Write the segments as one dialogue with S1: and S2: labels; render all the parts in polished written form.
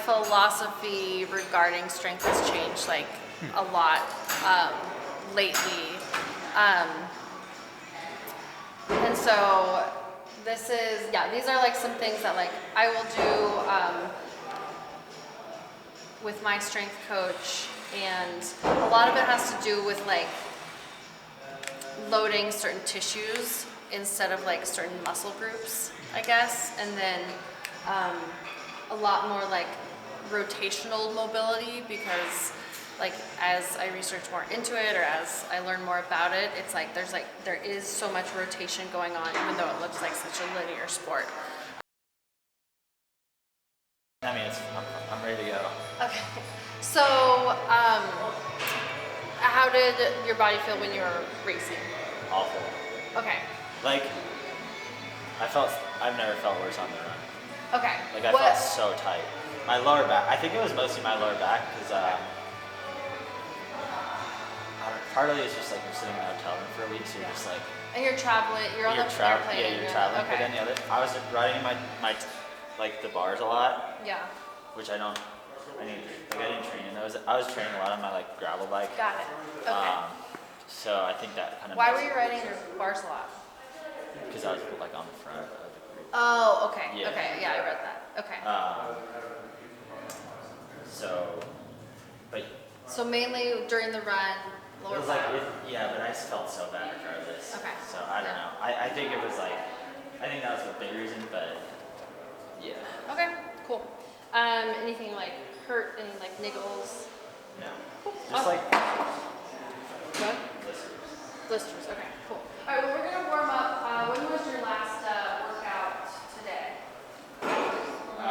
S1: philosophy regarding strength has changed like a lot lately. And so this is, yeah, these are like some things that like I will do with my strength coach, and a lot of it has to do with like loading certain tissues instead of like certain muscle groups, I guess, and then a lot more like rotational mobility, because like as I research more into it or as I learn more about it, it's like there is so much rotation going on, even though it looks like such a linear sport.
S2: I mean, I'm ready to go.
S1: Okay, so how did your body feel when you were racing?
S2: Awful.
S1: Okay.
S2: Like, I've never felt worse on the run.
S1: Okay.
S2: Like, I felt so tight. My lower back, I think it was mostly my lower back, because partly it's just like you're sitting in a hotel room for a week, so you're just like...
S1: And you're traveling, you're on the airplane.
S2: Yeah, you're traveling,
S1: okay.
S2: but then the other, I was riding my like the bars a lot.
S1: Yeah.
S2: Which I didn't train in those. I was training a lot on my like gravel bike.
S1: Got it. Okay.
S2: So I think that kind of...
S1: Why were you riding your bars a lot?
S2: Because I was like on the front of the group.
S1: Oh, okay.
S2: Yeah.
S1: Okay, yeah, I read that. Okay. So mainly during the run, lower back.
S2: Yeah, but I just felt so bad regardless.
S1: Okay.
S2: So I don't know. I think it was like, I think that was a big reason, but yeah.
S1: Okay, cool. Anything like hurt, any like niggles?
S2: No.
S1: Cool.
S2: Just like
S1: what? Blisters. Okay, cool. All right, well, we're gonna warm up. When was your last workout today?
S2: I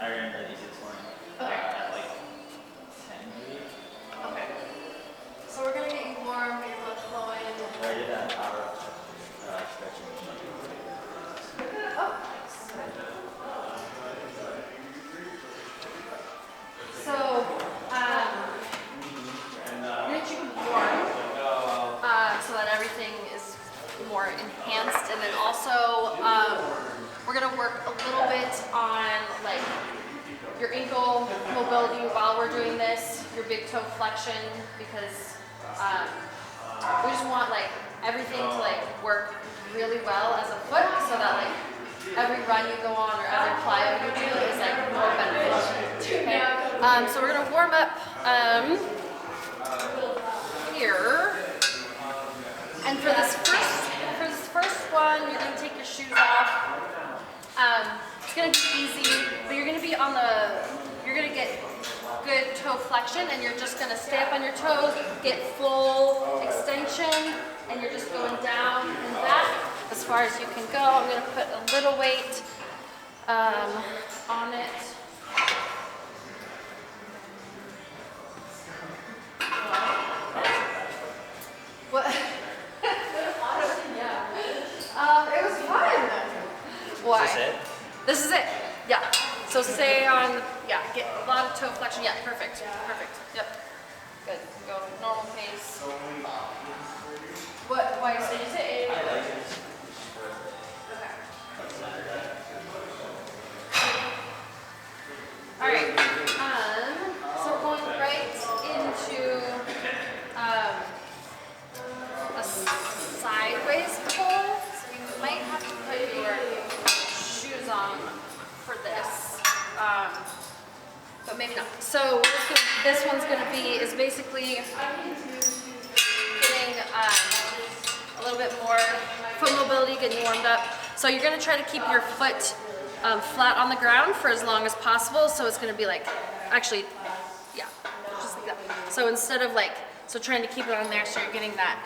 S2: ran really easy this morning.
S1: Okay.
S2: At like 10 maybe.
S1: Okay. So we're gonna get you warm, get your blood flowing.
S2: I did an hour of stretching.
S1: Oh. So, we're gonna keep you warm, so that everything is more enhanced, and then also we're gonna work a little bit on like your ankle mobility while we're doing this, your big toe flexion, because we just want like everything to like work really well as a foot, so that like every run you go on or every plyo you do is like more beneficial. Okay. So we're gonna warm up here, and for this first one, you're gonna take your shoes off. It's gonna be easy, but you're gonna get good toe flexion, and you're just gonna stay up on your toes, get full extension, and you're just going down and back as far as you can go. I'm gonna put a little weight on it. What? It was fun. Why?
S2: Is this it?
S1: This is it. Yeah. So stay on. Yeah. Get a lot of toe flexion. Yeah. Perfect. Perfect. Yep. Good. Go normal pace. What? Why did you say?
S2: I like it.
S1: Okay. All right. So we're going right into a sideways pull. So you might have to put your shoes on for this, but maybe not. So this one's going to be is basically getting a little bit more foot mobility, getting warmed up. So you're going to try to keep your foot flat on the ground for as long as possible. So it's going to be like, actually, yeah, just like that. So instead of like, so trying to keep it on there, so you're getting that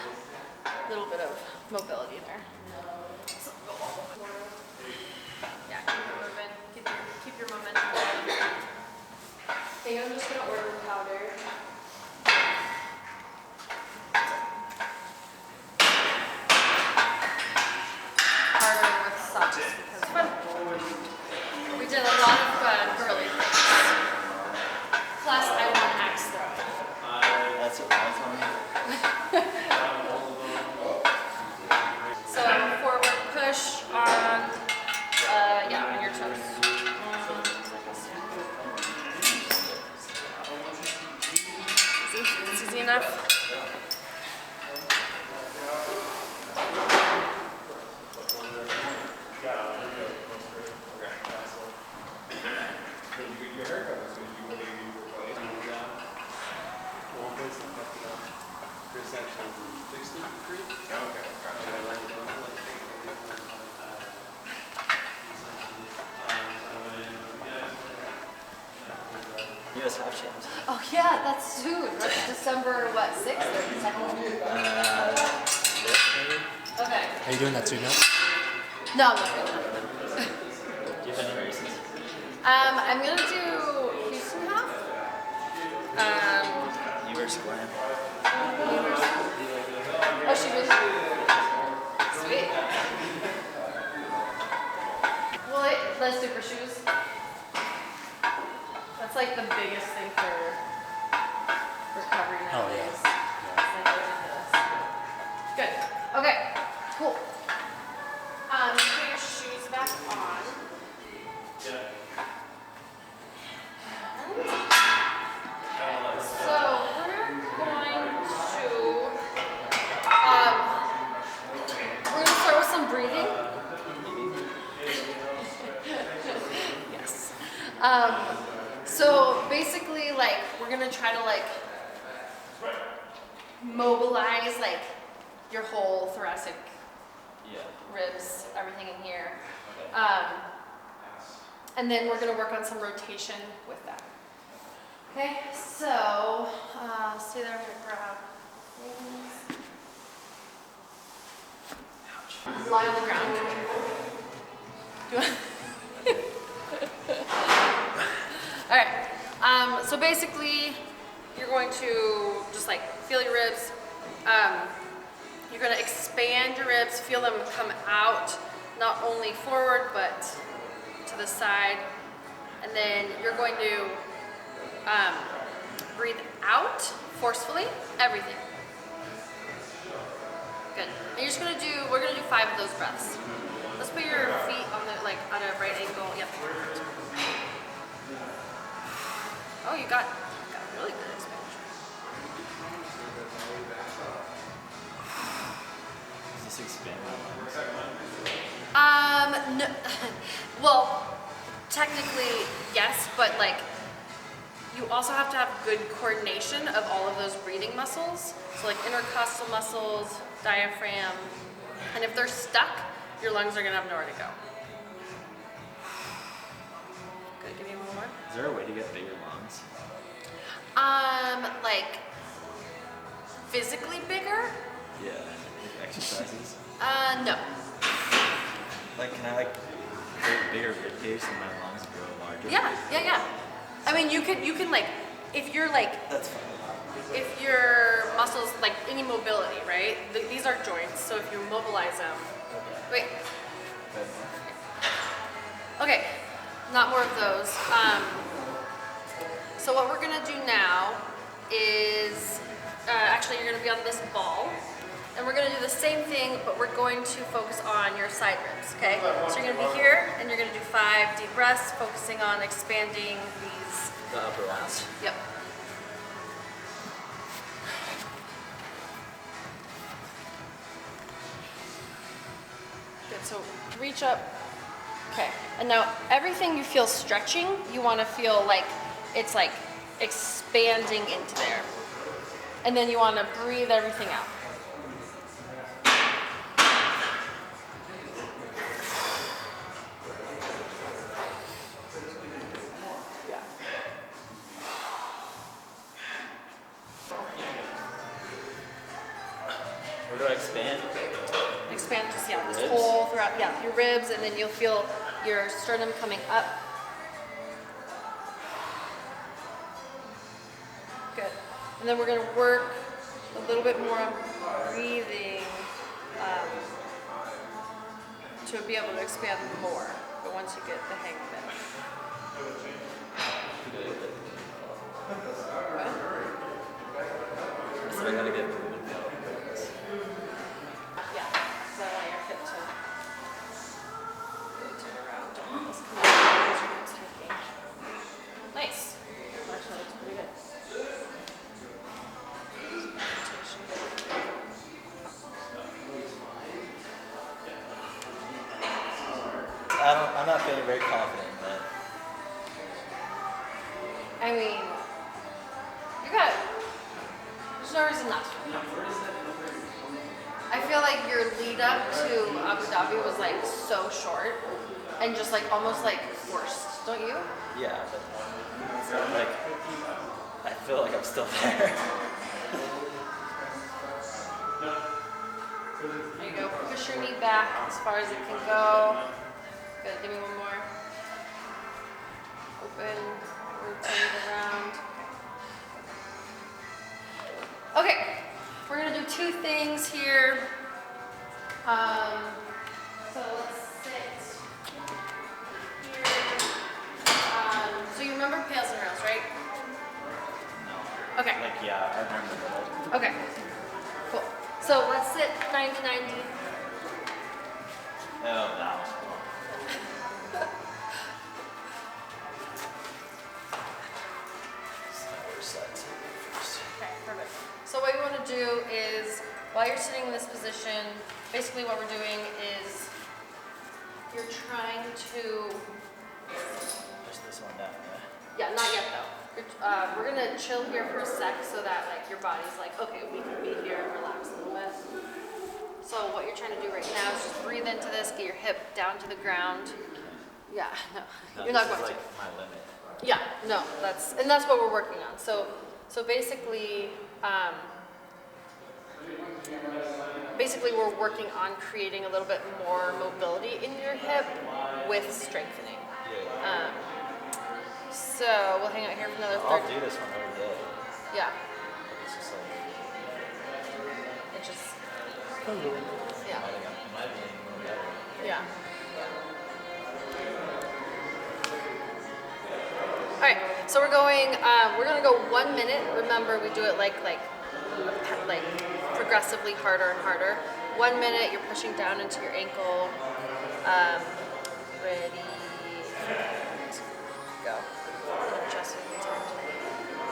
S1: little bit of mobility there. So, yeah, keep it moving, keep your momentum going. Okay, I'm just going to order powder. Harder with socks because we did a lot of girly things. Plus, I want axe throwing.
S2: That's what I was wondering.
S1: So forward push on, yeah, on your toes. enough?
S2: US Half Champs.
S1: Oh yeah, that's soon. That's December what, 6th or 2nd?
S2: Maybe?
S1: Okay.
S3: Are you doing that too now?
S1: No, I'm not doing that.
S2: Do you have any races?
S1: I'm gonna do Houston half.
S2: You versus Glenn.
S1: Oh, she was sweet. Well, the super shoes. That's like the biggest thing for recovery nowadays.
S3: Yeah.
S1: It's like ridiculous. Good. Okay. Cool. Put your shoes back on. So we're going to start with some breathing. Yes. So basically, like, we're gonna try to like mobilize like your whole thoracic ribs, everything in here. And then we're gonna work on some rotation with that. Okay, so stay there, I'm gonna grab things. Lie on the ground. Do you want Alright, so basically you're going to just like feel your ribs. You're going to expand your ribs, feel them come out, not only forward but to the side. And then you're going to breathe out forcefully, everything. Good. And you're just going to do, we're going to do 5 of those breaths. Let's put your feet on the, like, on a right angle. Yep. Oh, you got really good expansion.
S2: Is this expand?
S1: No, well, technically yes, but like you also have to have good coordination of all of those breathing muscles. So like intercostal muscles, diaphragm, and if they're stuck, your lungs are gonna have nowhere to go. Good, give me one more.
S2: Is there a way to get bigger lungs?
S1: Like physically bigger?
S2: Yeah, like exercises.
S1: No.
S2: Like, can I like create a bigger rib cage so my lungs grow larger?
S1: Yeah. I mean, you can like, if you're like,
S2: That's fine.
S1: if your muscles, like any mobility, right? These are joints, so if you mobilize them, wait. Okay, not more of those. So what we're gonna do now is, actually you're gonna be on this ball, and we're gonna do the same thing, but we're going to focus on your side ribs, okay? So you're gonna be here, and you're gonna do 5 deep breaths, focusing on expanding these.
S2: The upper ones.
S1: Yep. Good, so reach up. Okay, and now everything you feel stretching, you wanna feel like it's like expanding into there. And then you wanna breathe everything out.
S2: Where do I expand?
S1: Expand just, yeah, this
S2: Ribs?
S1: whole throughout, yeah, your ribs, and then you'll feel your sternum coming up. Good. And then we're gonna work a little bit more on breathing to be able to expand more, but once you get the hang of it. What?
S2: So I gotta get movement.
S1: Yeah, so I want your hip to rotate around. Nice. Actually, looks pretty good. I mean, you got, there's no reason not to. I feel like your lead up to Abu Dhabi was like so short and just like almost like forced, don't you?
S2: Yeah, but like I feel like I'm still there.
S1: There you go. Push your knee back as far as it can go. Good. Give me one more. Open. Rotate it around. Okay. We're gonna do two things here. So let's sit here. So you remember pails and rails, right?
S2: No.
S1: Okay.
S2: Like yeah, I remember that.
S1: Okay. Cool. So let's sit 90-90.
S2: Oh, that was cool.
S1: Okay, perfect. So what you want to do is, while you're sitting in this position, basically what we're doing is you're trying to,
S2: Push this one down,
S1: yeah, not yet though. We're gonna chill here for a sec so that like your body's like, okay, we can be here and relax a little bit. So what you're trying to do right now is just breathe into this, get your hip down to the ground. Yeah, no, you're not going to.
S2: This is like my limit.
S1: Yeah, no, that's what we're working on. So basically, we're working on creating a little bit more mobility in your hip with strengthening.
S2: Yeah.
S1: So we'll hang out here for another
S2: I'll
S1: 30.
S2: do this one every day.
S1: Yeah,
S2: But it's just like
S1: it just,
S2: I
S1: yeah,
S2: think I might be getting a little better.
S1: yeah. All right, so we're gonna go 1 minute. Remember, we do it like progressively harder and harder. 1 minute, you're pushing down into your ankle. Ready, go. Adjust it.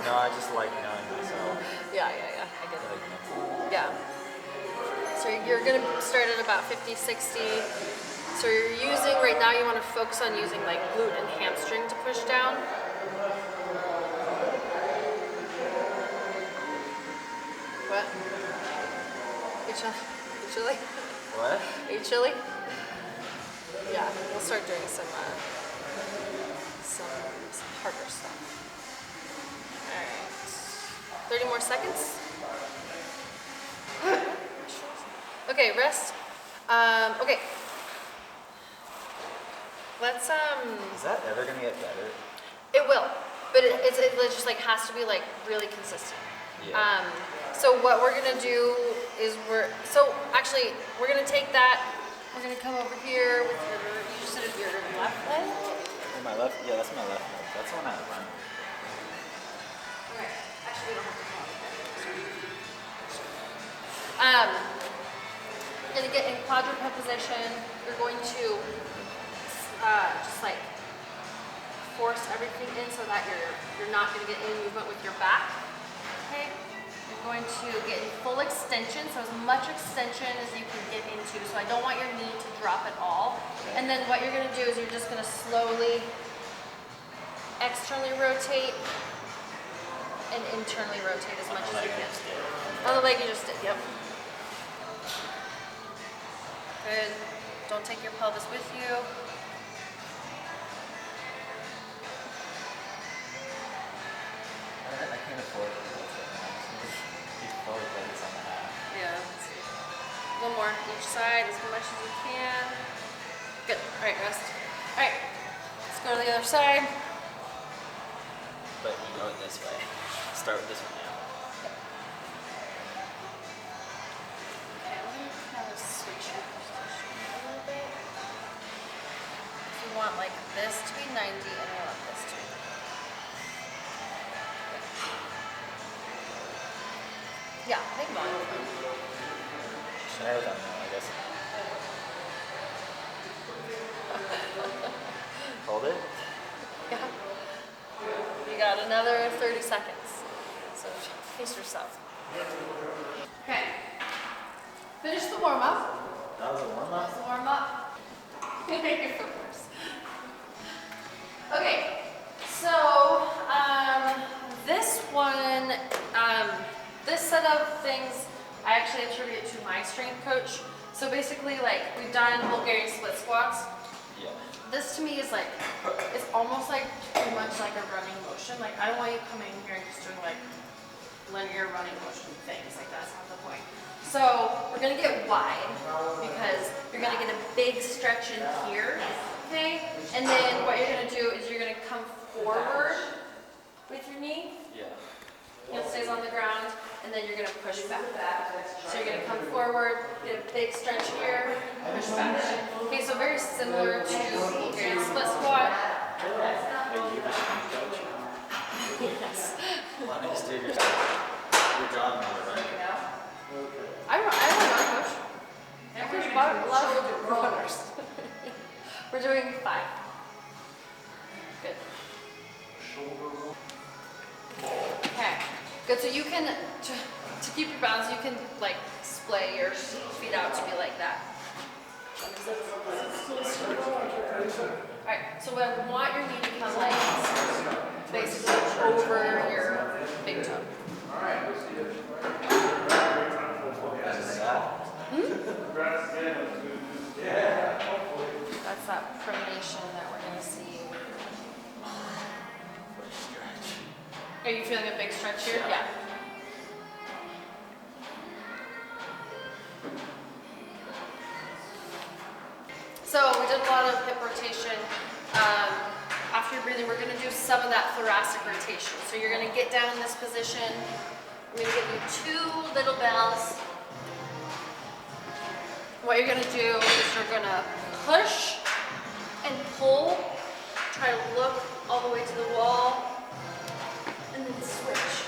S2: No, I just like knowing myself.
S1: Yeah, I get it.
S2: Like,
S1: Yeah. So you're gonna start at about 50, 60. So you're using, right now you wanna focus on using like glute and hamstring to push down. What? You chilly?
S2: what?
S1: Are you chilly? Yeah, we'll start doing some harder stuff. All right, 30 more seconds. Okay, rest. Okay. Let's
S2: Is that ever gonna get better?
S1: It will, but it just like has to be like really consistent.
S2: Yeah.
S1: So what we're gonna do is we're gonna take that. We're gonna come over here with you just sit at your left leg.
S2: In my left? Yeah, that's my left leg. That's the one I run.
S1: Okay. Actually, we don't have to come over. Gonna get in quadruped position. You're going to just like force everything in so that you're not gonna get any movement with your back. Okay. You're going to get in full extension, so as much extension as you can get into. So I don't want your knee to drop at all. And then what you're gonna do is you're just gonna slowly externally rotate and internally rotate as much as you can. On the leg you just did, yep. Good. Don't take your pelvis with you.
S2: I can't afford it. These forward legs on the half.
S1: Yeah. Let's see. A little more each side as much as you can. Good. All right, rest. All right. Let's go to the other side.
S2: But you go it this way. Start with this one now.
S1: Okay, let me kind of switch your position a little bit. You want like this to be 90 and you want this to be 90. Yeah, hang on.
S2: Should I have done that, I guess. Hold it?
S1: Yeah. You got another 30 seconds. So pace yourself. Okay. Finish the warm up.
S2: That was a warm-up?
S1: That's the warm up. Of course. Okay. So, set of things I actually attribute to my strength coach. So basically, like, we've done Bulgarian split squats.
S2: Yeah.
S1: This to me is like, it's almost like pretty much like a running motion. Like, I don't want you coming here and just doing like linear running motion things. Like, that's not the point. So we're gonna get wide because you're gonna get a big stretch in here, okay? And then what you're gonna do is you're gonna come forward with your knee.
S2: Yeah.
S1: Heel stays on the ground, and then you're gonna push back. So you're gonna come forward, get a big stretch here, push back. Okay, so very similar to Bulgarian split squat. Yes.
S2: Let's do your job number, right?
S1: I don't know, coach. I coach a lot of runners. We're doing 5. Good. Okay. Good. So you can, to keep your balance, you can like splay your feet out to be like that. Alright, so what I want your knee to come like basically over your big toe. That's that pronation that we're going to see. Are you feeling a big stretch here? Yeah. So we did a lot of hip rotation. After you're breathing, we're going to do some of that thoracic rotation. So you're going to get down in this position. I'm going to give you 2 little bells. What you're going to do is you're going to push and pull. Try to look all the way to the wall. And then switch.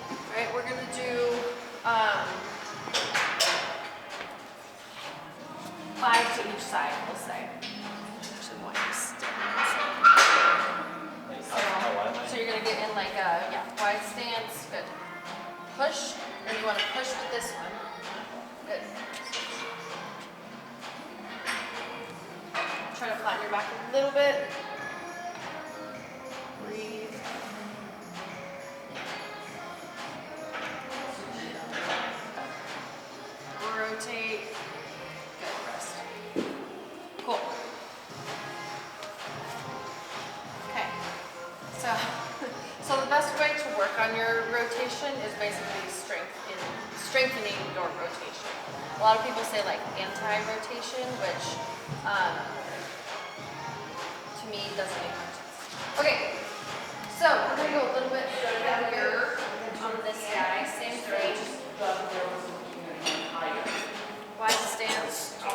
S1: All right, we're going to do 5 to each side, we'll say. Actually, want you to stand. So you're going to get in like a wide stance. Good. Push. And you want to push with this one. Good. Try to flatten your back a little bit. Breathe. Rotate. Good. Rest. Cool. Okay. So the best way to work on your rotation is basically strengthening your rotation. A lot of people say like anti-rotation, which to me doesn't make much sense. Okay, so we're going to go a little bit heavier on this guy. Same thing. Wide stance. Oh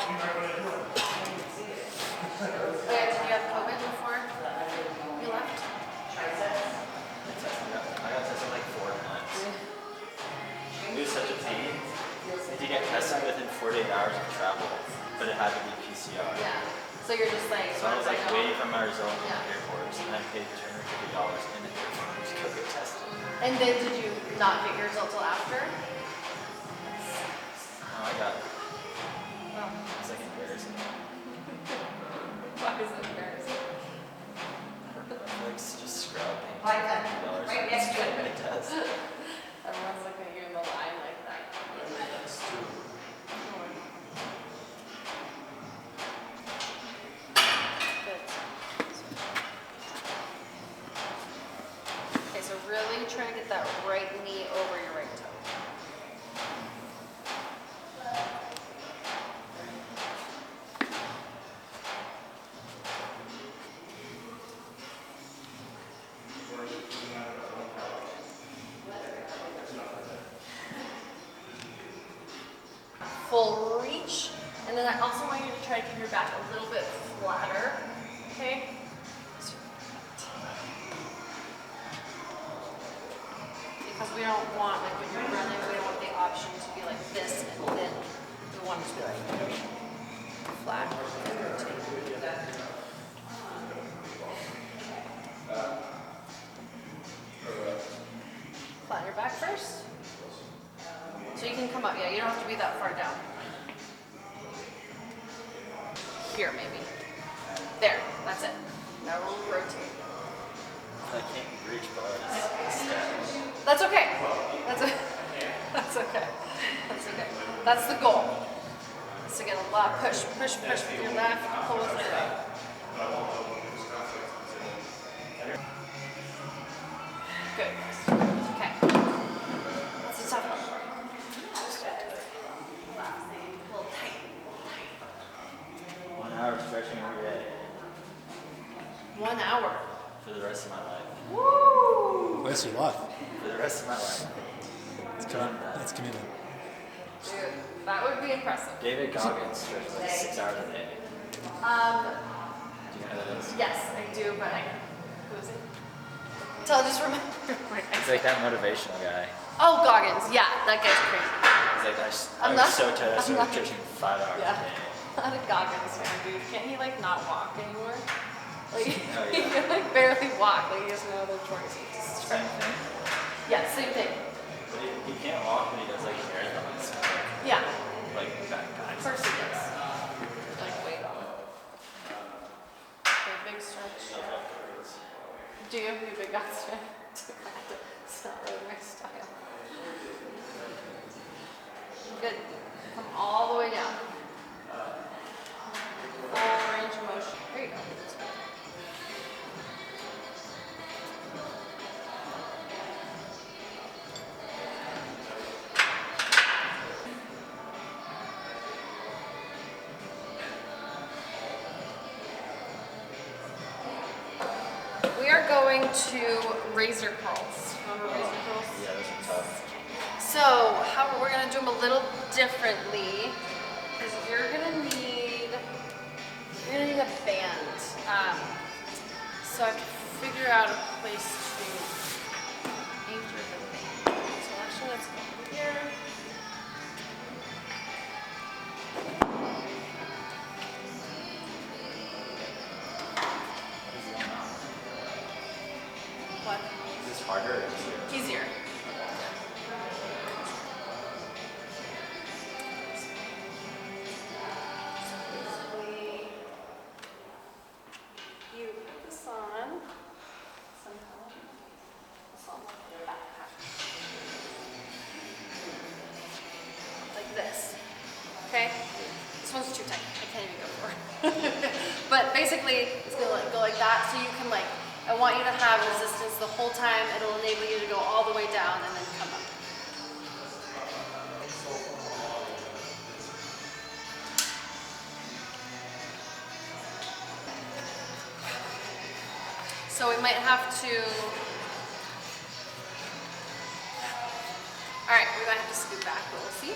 S1: yeah, did you have COVID before you left?
S2: I got tested like 4 times. It was such a pain. I had to get tested within 48 hours of travel, but it had to be PCR.
S1: Yeah. So you're just like.
S2: So I was like waiting for my result in the airport, and I paid $250 in the airport to go get tested.
S1: And then did you not get your result till after?
S2: No, I got it.
S1: Oh.
S2: It's like embarrassing.
S1: Why is it embarrassing?
S2: Like just scrubbing. $250
S3: Right next to it.
S2: my test.
S1: Everyone's looking at you in the line like that. Good. Okay, so really try to get that right knee over your right toe. Full reach, and then I also want you to try to keep your back a little bit flatter, okay? Because we don't want, like when you're running, we don't want the option to be like this, and then we want it to be like flat. Flatten your back first. So you can come up, yeah, you don't have to be that far down. Here, maybe. There, that's it. Now we'll rotate.
S2: I can't reach bars.
S1: That's okay. That's okay. That's okay. That's okay. That's the goal. Is to get a lot push with your left, pull with your right. Good. Okay. That's the tough one. A little tight.
S2: 1 hour stretching every day
S1: 1 hour.
S2: for the rest of my life.
S1: Woo!
S3: Where's your life?
S2: For the rest of my life.
S3: That's commitment.
S1: Dude, that would be impressive.
S2: David Goggins stretches like 6 hours a day. Do you know who that is?
S1: Yes, I do, but who is it? So I'll just remember.
S2: He's like that motivational guy.
S1: Oh, Goggins. Yeah, that guy's crazy.
S2: He's like,
S1: I'm
S2: I'm
S1: not-
S2: so tired, I
S1: I'm
S2: started
S1: not-
S2: stretching 5 hours
S1: Yeah.
S2: a day.
S1: Not a Goggins fan, dude. Can't he like not walk anymore? Like
S2: Oh,
S1: he
S2: yeah.
S1: can like barely walk. Like he has no other choice. He just
S2: Same thing.
S1: Yeah, same thing.
S2: But he can't walk, but he does like marathons.
S1: Yeah,
S2: Like back guys.
S1: of course he does. Like wait. Okay, big stretch. Do you have a big gut stretch? It's not really my style. Good. Come all the way down. Full range of motion. There you go. We are going to razor curls. Remember razor curls?
S2: Yeah, those are tough.
S1: So, how we're gonna do them a little differently is you're gonna need a band. So I have to figure out a place to anchor the band. So actually, let's go here. What?
S2: Is this harder or easier?
S1: Easier. You put this on somehow. This on the backpack. Like this. Okay? This one's too tight. I can't even go for it. But basically, it's gonna go like that, so you can like, I want you to have resistance the whole time. It'll enable you to go all the way down and then come up. So we might have to, all right, we might have to scoot back, but we'll see.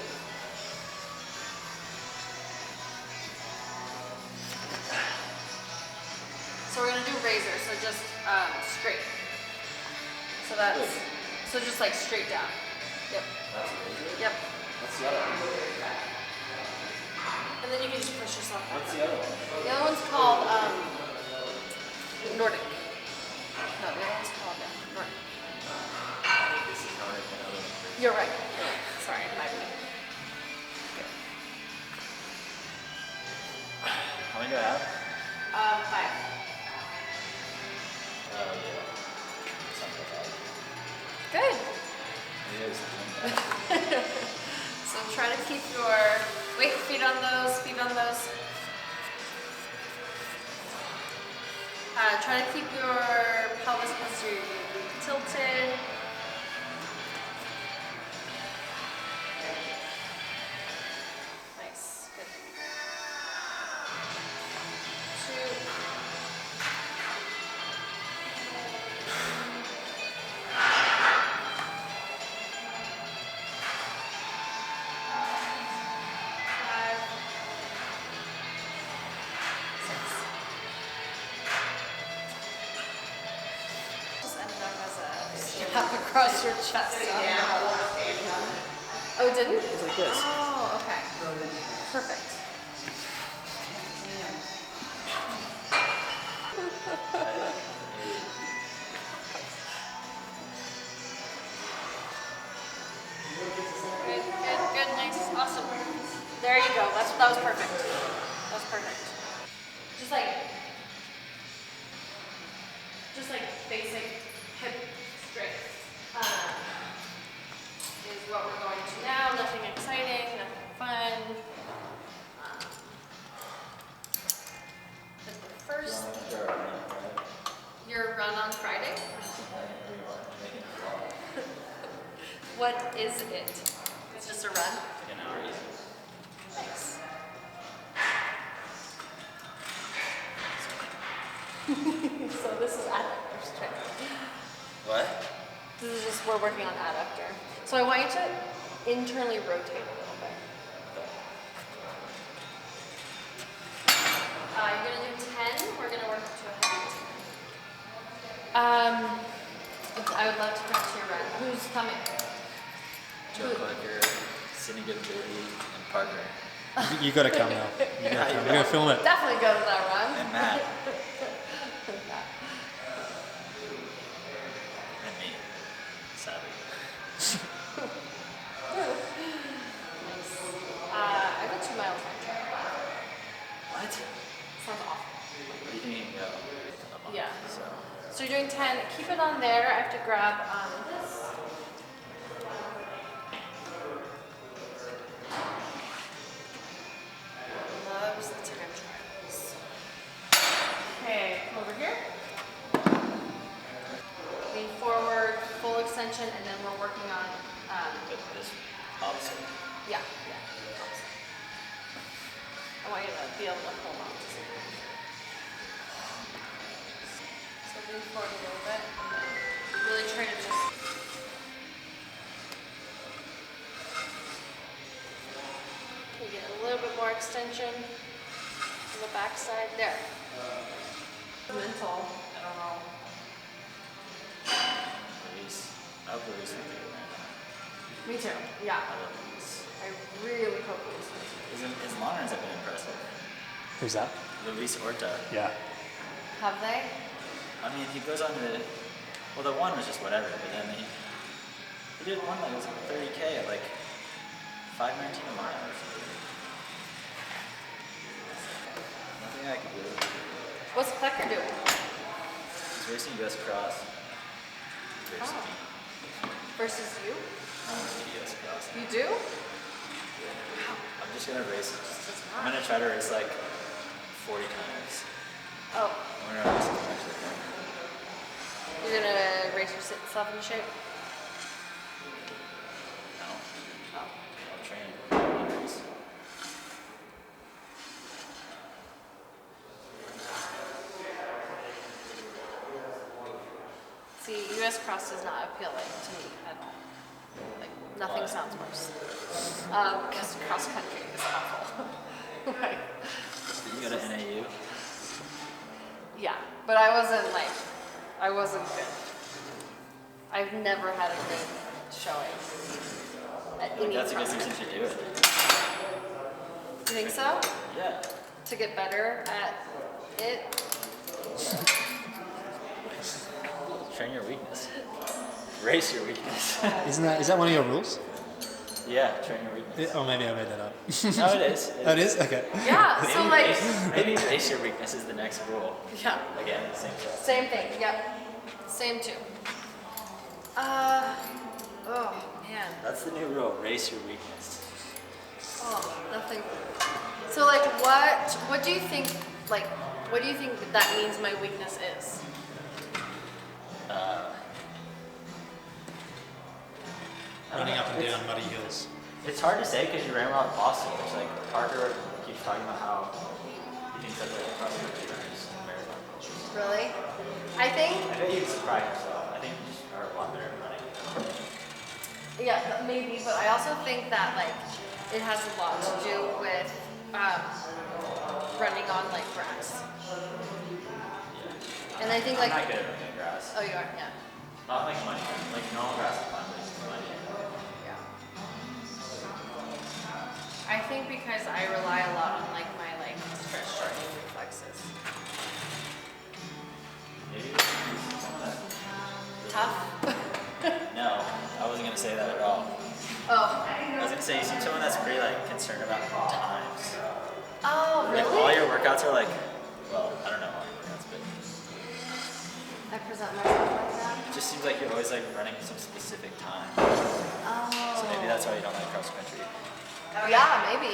S1: So we're gonna do razor, so just straight. So that's, so just like straight down. Yep.
S2: That's easier.
S1: Yep.
S2: What's the other one?
S1: And then you can just push yourself back.
S2: What's the other one?
S1: The other one's called Nordic. No, the other one's called Nordic.
S2: This is harder than the other one.
S1: You're right. You're right. Sorry, my bad.
S2: How many do I have?
S1: 5.
S2: Yeah. Something like that.
S1: Good.
S2: It is.
S1: So try to keep your feet on those, feet on those. Try to keep your pelvis posterior tilted. Nice, good. 2. Across your chest. Oh, it didn't?
S2: It's like this.
S1: Oh, okay. Perfect. Good, nice, awesome. There you go. That was perfect. That was perfect. Just like basic hip strength is what we're going to What is it? It's just a run?
S2: Like an hour easy.
S1: Nice. So this is adductor strength.
S2: What?
S1: This is just, we're working on adductor. So I want you to internally rotate a little bit. You're gonna do 10, we're gonna work up to a heavy 10. I would love to come to your run. Who's coming?
S2: Joe Clicker, Sydney Goodberry, and Parker.
S3: You gotta come now. You gotta come. We're gonna film it.
S1: Definitely go to that run.
S2: And Matt. And me. Sadly.
S1: Nice. I have a 2 mile time trial.
S2: What?
S1: Sounds awful.
S2: What do you think you can go?
S1: Yeah.
S2: So.
S1: So you're doing 10. Keep it on there. I have to grab this. Loves the time trials. Okay, come over here. Lean forward, full extension, and then we're working on,
S2: But this opposite.
S1: yeah. I want you to be able to hold on to something. So lean forward a little bit, and then really try to just. We get a little bit more extension to the back side. There. Mental. I don't know.
S2: Release. I hope the release will be good.
S1: Me too. Yeah.
S2: I love release.
S1: I really hope it was.
S2: His long runs have been impressive.
S3: Who's that?
S2: Release Orta.
S3: Yeah.
S1: Have they?
S2: I mean, he goes on to. Well, the one was just whatever, but then he did one that was like 30K at like 5:19 a mile or something. Nothing I could do.
S1: What's Klecker doing?
S2: He's racing US Cross. Versus me.
S1: Versus you?
S2: I want to do US Cross.
S1: You do?
S2: I'm just gonna race.
S1: It's
S2: I'm
S1: not.
S2: gonna try to race like 40 times.
S1: Oh,
S2: I'm gonna race as much as I can.
S1: you're gonna race yourself into shape?
S2: No,
S1: Oh.
S2: I'll train. I'll race.
S1: See, US Cross does not appeal like to me at all. Like nothing
S2: Why?
S1: sounds worse. Because cross country is awful. Right.
S2: Did you go to NAU?
S1: Yeah, but I wasn't good. I've never had a good showing at any
S2: That's a good
S1: cross
S2: reason
S1: country.
S2: to do it.
S1: You think so?
S2: Yeah.
S1: To get better at it?
S2: Train your weakness. Race your weakness.
S3: Is that one of your rules?
S2: Yeah, train your weakness.
S3: Oh, maybe I made that up.
S2: No, it is.
S3: Oh, it is? Okay.
S1: Yeah, so like,
S2: Maybe race your weakness is the next rule.
S1: yeah,
S2: Again, same stuff.
S1: same thing, yep. Same too. Oh man.
S2: That's the new rule. Race your weakness.
S1: Oh, nothing. So like, what do you think, like, what do you think that means my weakness is?
S3: Running up and down muddy hills.
S2: It's hard to say because you ran around Boston, which like Parker keeps talking about how he thinks that's like a cross country runners marathon.
S1: Really? I think,
S2: I bet you'd surprise yourself. I think you just are a lot better at running.
S1: yeah, maybe, but I also think that like, it has a lot to do with running on like grass. And I think like,
S2: I'm not good at running grass.
S1: oh you are, yeah.
S2: Not like money. Like normal grass is fine, but it's money.
S1: Yeah. I think because I rely a lot on like my like stretch shortening reflexes.
S2: Maybe some of that.
S1: Tough.
S2: No, I wasn't gonna say that at all.
S1: Oh.
S2: I was gonna say you seem someone that's pretty like concerned about times.
S1: Oh,
S2: Like all
S1: really?
S2: your workouts are like, well, I don't know all your workouts, but
S1: I present myself like that.
S2: it just seems like you're always like running some specific time.
S1: Oh.
S2: So maybe that's why you don't like cross country.
S1: Yeah, maybe.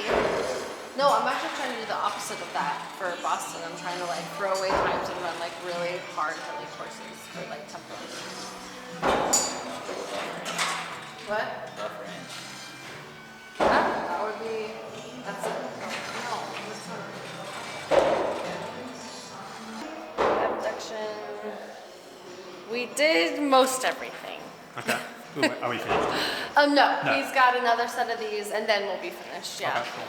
S1: No, I'm actually trying to do the opposite of that for Boston. I'm trying to like throw away times and run like really hard hilly courses for like tempos. What?
S2: Rough range.
S1: That would be. That's it. No, that's not. Abduction. We did most everything.
S3: Okay. Ooh, are we finished?
S1: No,
S3: No.
S1: he's got another set of these, and then we'll be finished. Yeah.
S3: Okay, cool.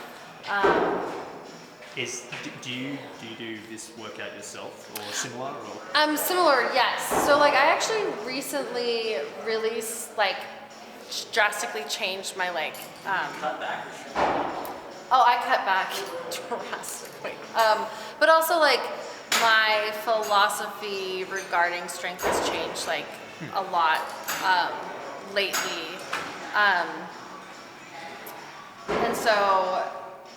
S3: Do you do this workout yourself or similar or?
S1: Similar, yes. So like I actually recently really drastically changed my
S2: Cut back or sure?
S1: Oh, I cut back drastically. But also like my philosophy regarding strength has changed like a lot lately. And so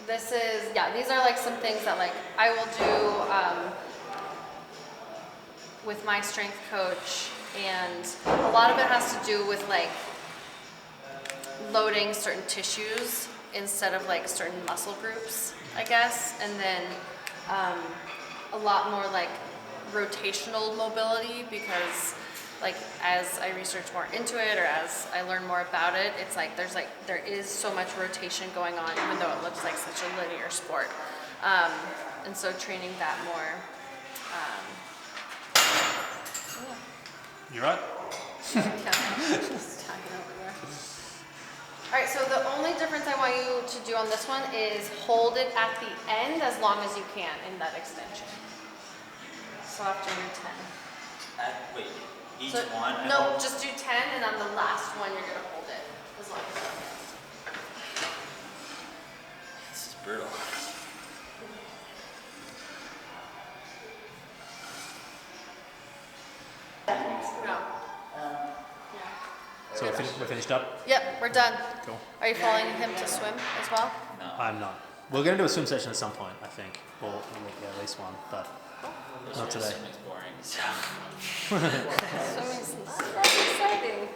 S1: this is, these are like some things that like I will do with my strength coach, and a lot of it has to do with like loading certain tissues instead of like certain muscle groups, I guess, and then a lot more like rotational mobility, because like as I research more into it or as I learn more about it, it's like there is so much rotation going on, even though it looks like such a linear sport, and so training that more.
S3: You right?
S1: Just tagging over there. All right, so the only difference I want you to do on this one is hold it at the end as long as you can in that extension. So after your 10.
S2: Wait, each
S1: So,
S2: one? I
S1: no,
S2: hope-
S1: just do 10, and on the last one you're gonna hold it as long as you can.
S2: This is brutal.
S1: No.
S3: So we're finished up?
S1: Yep, we're done.
S3: Cool.
S1: Are you following him to swim as well?
S2: No.
S3: I'm not. We're going to do a swim session at some point, I think. Or at least one, but not today.
S2: Swimming's boring. So.
S1: Swimming's not that exciting.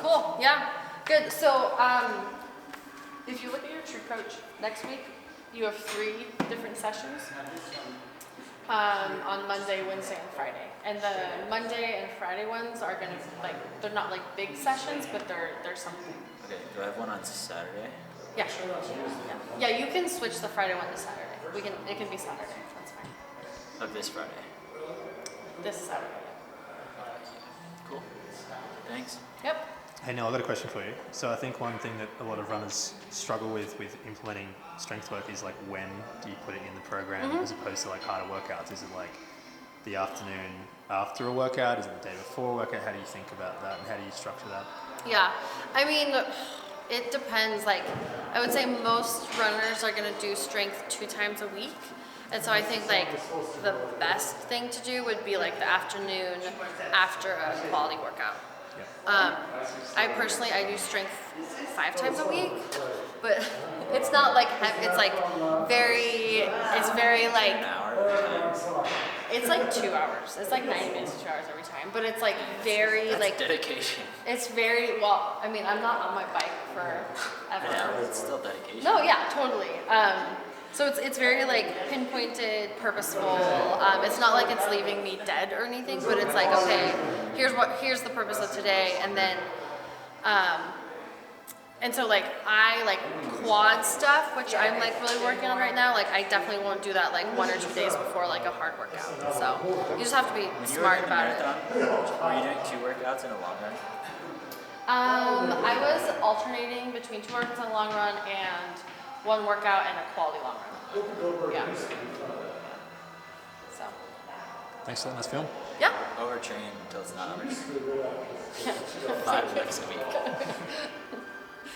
S1: Cool, yeah, good. So if you look at your true coach next week, you have 3 different sessions on Monday, Wednesday, and Friday. And the Monday and Friday ones are gonna they're not like big sessions, but they're something.
S2: Okay, do I have one on Saturday?
S1: Yeah. Yeah, you can switch the Friday one to Saturday. It can be Saturday. That's fine.
S2: Of this Friday.
S1: This Saturday.
S2: Cool. Thanks.
S1: Yep.
S3: Hey Nell, I've got a question for you. So I think one thing that a lot of runners struggle with implementing strength work is like, when do you put it in the program as opposed to like harder workouts? Is it like the afternoon after a workout? Is it the day before a workout? How do you think about that, and how do you structure that?
S1: Yeah, I mean, it depends. Like, I would say most runners are gonna do strength 2 times a week. And so I think like the best thing to do would be like the afternoon after a quality workout. I personally, I do strength 5 times a week, but it's not like, it's very like,
S2: An hour every time.
S1: it's like 2 hours. It's like 90 minutes to 2 hours every time, but it's like very
S2: That's
S1: like,
S2: dedication.
S1: it's very, well, I mean, I'm not on my bike forever.
S2: Yeah, but it's still dedication.
S1: No, yeah, totally. So it's very like pinpointed, purposeful. It's not like it's leaving me dead or anything, but it's like, okay, here's the purpose of today, and then, and so like I like quad stuff, which I'm like really working on right now. Like I definitely won't do that like 1 or 2 days before like a hard workout. So you just have to be
S2: When you were
S1: smart
S2: in the
S1: about it.
S2: marathon, were you doing 2 workouts in a long run?
S1: I was alternating between 2 workouts in a long run and 1 workout and a quality long run. Yeah. So.
S3: Thanks for letting us film.
S1: Yeah.
S2: Overtrain until it's not overtrained. 5 weeks a week.